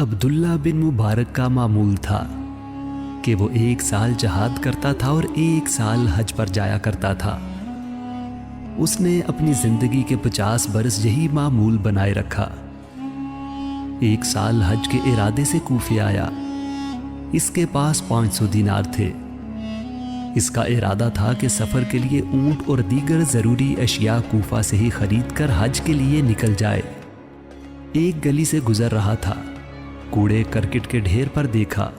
عبداللہ بن مبارک کا معمول تھا کہ وہ 1 سال جہاد کرتا تھا اور 1 سال حج پر جایا کرتا تھا۔ اس نے اپنی زندگی کے 50 برس یہی معمول بنائے رکھا۔ 1 سال حج کے ارادے سے کوفے آیا۔ اس کے پاس 500 دینار تھے۔ اس کا ارادہ تھا کہ سفر کے لیے اونٹ اور دیگر ضروری اشیاء کوفہ سے ہی خرید کر حج کے لیے نکل جائے۔ ایک گلی سے گزر رہا تھا، کوڑے کرکٹ کے ڈھیر پر دیکھا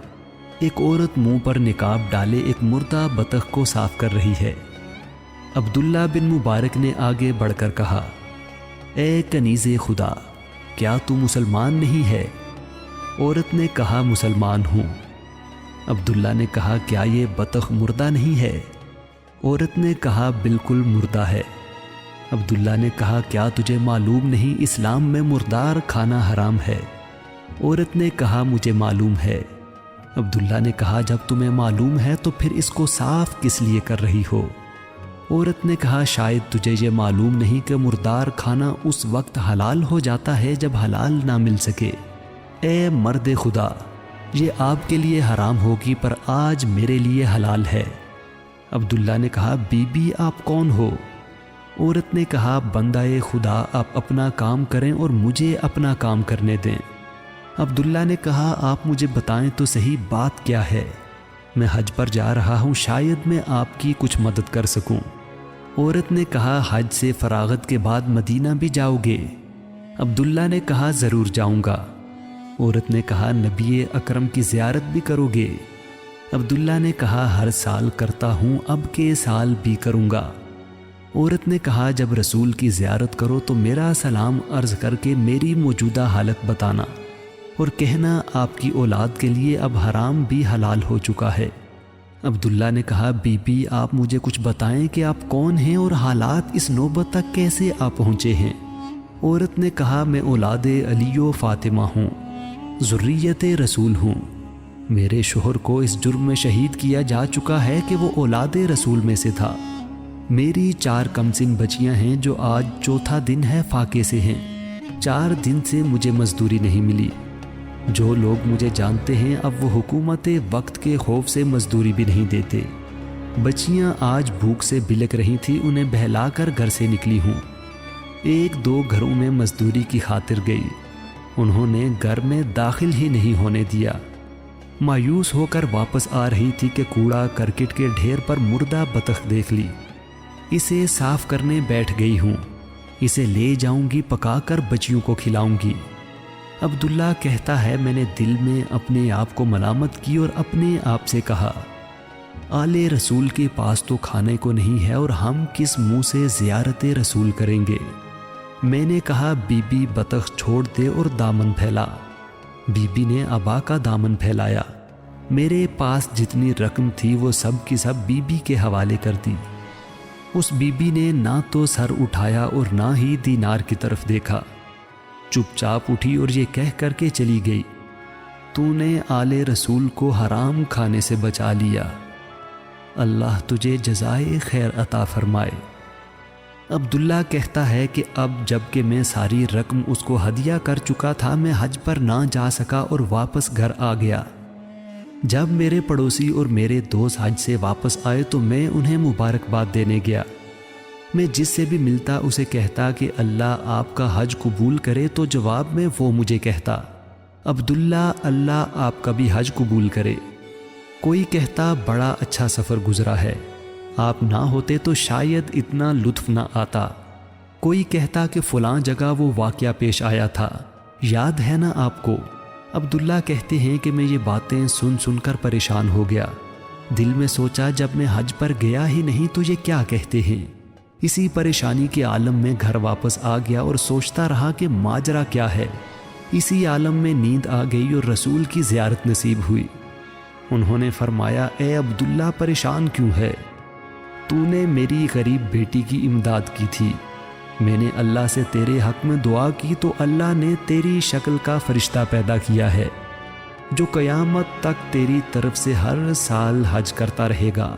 ایک عورت منہ پر نقاب ڈالے ایک مردہ بطخ کو صاف کر رہی ہے۔ عبداللہ بن مبارک نے آگے بڑھ کر کہا، اے کنیز خدا، کیا تو مسلمان نہیں ہے؟ عورت نے کہا، مسلمان ہوں۔ عبداللہ نے کہا، کیا یہ بطخ مردہ نہیں ہے؟ عورت نے کہا، بالکل مردہ ہے۔ عبداللہ نے کہا، کیا تجھے معلوم نہیں اسلام میں مردار کھانا حرام ہے؟ عورت نے کہا، مجھے معلوم ہے۔ عبداللہ نے کہا، جب تمہیں معلوم ہے تو پھر اس کو صاف کس لیے کر رہی ہو؟ عورت نے کہا، شاید تجھے یہ معلوم نہیں کہ مردار کھانا اس وقت حلال ہو جاتا ہے جب حلال نہ مل سکے۔ اے مرد خدا، یہ آپ کے لیے حرام ہوگی پر آج میرے لیے حلال ہے۔ عبداللہ نے کہا، بی بی آپ کون ہو؟ عورت نے کہا، بندہ خدا، آپ اپنا کام کریں اور مجھے اپنا کام کرنے دیں۔ عبداللہ نے کہا، آپ مجھے بتائیں تو صحیح بات کیا ہے؟ میں حج پر جا رہا ہوں، شاید میں آپ کی کچھ مدد کر سکوں۔ عورت نے کہا، حج سے فراغت کے بعد مدینہ بھی جاؤ گے؟ عبداللہ نے کہا، ضرور جاؤں گا۔ عورت نے کہا، نبی اکرم کی زیارت بھی کرو گے؟ عبداللہ نے کہا، ہر سال کرتا ہوں، اب کے سال بھی کروں گا۔ عورت نے کہا، جب رسول کی زیارت کرو تو میرا سلام عرض کر کے میری موجودہ حالت بتانا اور کہنا آپ کی اولاد کے لیے اب حرام بھی حلال ہو چکا ہے۔ عبداللہ نے کہا، بی بی آپ مجھے کچھ بتائیں کہ آپ کون ہیں اور حالات اس نوبت تک کیسے آپ پہنچے ہیں؟ عورت نے کہا، میں اولاد علی و فاطمہ ہوں، ذریت رسول ہوں۔ میرے شوہر کو اس جرم میں شہید کیا جا چکا ہے کہ وہ اولاد رسول میں سے تھا۔ میری 4 کمسن بچیاں ہیں جو آج 4تھا دن ہے فاقے سے ہیں۔ 4 دن سے مجھے مزدوری نہیں ملی۔ جو لوگ مجھے جانتے ہیں اب وہ حکومت وقت کے خوف سے مزدوری بھی نہیں دیتے۔ بچیاں آج بھوک سے بلک رہی تھی، انہیں بہلا کر گھر سے نکلی ہوں۔ 1-2 گھروں میں مزدوری کی خاطر گئی، انہوں نے گھر میں داخل ہی نہیں ہونے دیا۔ مایوس ہو کر واپس آ رہی تھی کہ کوڑا کرکٹ کے ڈھیر پر مردہ بطخ دیکھ لی۔ اسے صاف کرنے بیٹھ گئی ہوں، اسے لے جاؤں گی، پکا کر بچیوں کو کھلاؤں گی۔ عبداللہ کہتا ہے، میں نے دل میں اپنے آپ کو ملامت کی اور اپنے آپ سے کہا، آل رسول کے پاس تو کھانے کو نہیں ہے اور ہم کس منہ سے زیارت رسول کریں گے؟ میں نے کہا، بی بی بطخ چھوڑ دے اور دامن پھیلا۔ بی بی نے ابا کا دامن پھیلایا۔ میرے پاس جتنی رقم تھی وہ سب کی سب بی بی کے حوالے کر دی۔ اس بی بی نے نہ تو سر اٹھایا اور نہ ہی دینار کی طرف دیکھا، چپ چاپ اٹھی اور یہ کہہ کر کے چلی گئی، تو نے آل رسول کو حرام کھانے سے بچا لیا، اللہ تجھے جزائے خیر عطا فرمائے۔ عبداللہ کہتا ہے کہ اب جب کہ میں ساری رقم اس کو ہدیہ کر چکا تھا، میں حج پر نہ جا سکا اور واپس گھر آ گیا۔ جب میرے پڑوسی اور میرے دوست حج سے واپس آئے تو میں انہیں مبارکباد دینے گیا۔ میں جس سے بھی ملتا اسے کہتا کہ اللہ آپ کا حج قبول کرے، تو جواب میں وہ مجھے کہتا، عبداللہ اللہ آپ کا بھی حج قبول کرے۔ کوئی کہتا، بڑا اچھا سفر گزرا ہے، آپ نہ ہوتے تو شاید اتنا لطف نہ آتا۔ کوئی کہتا کہ فلاں جگہ وہ واقعہ پیش آیا تھا، یاد ہے نا آپ کو؟ عبداللہ کہتے ہیں کہ میں یہ باتیں سن سن کر پریشان ہو گیا۔ دل میں سوچا، جب میں حج پر گیا ہی نہیں تو یہ کیا کہتے ہیں؟ اسی پریشانی کے عالم میں گھر واپس آ گیا اور سوچتا رہا کہ ماجرا کیا ہے۔ اسی عالم میں نیند آ گئی اور رسول کی زیارت نصیب ہوئی۔ انہوں نے فرمایا، اے عبداللہ پریشان کیوں ہے؟ تو نے میری غریب بیٹی کی امداد کی تھی، میں نے اللہ سے تیرے حق میں دعا کی تو اللہ نے تیری شکل کا فرشتہ پیدا کیا ہے جو قیامت تک تیری طرف سے ہر سال حج کرتا رہے گا۔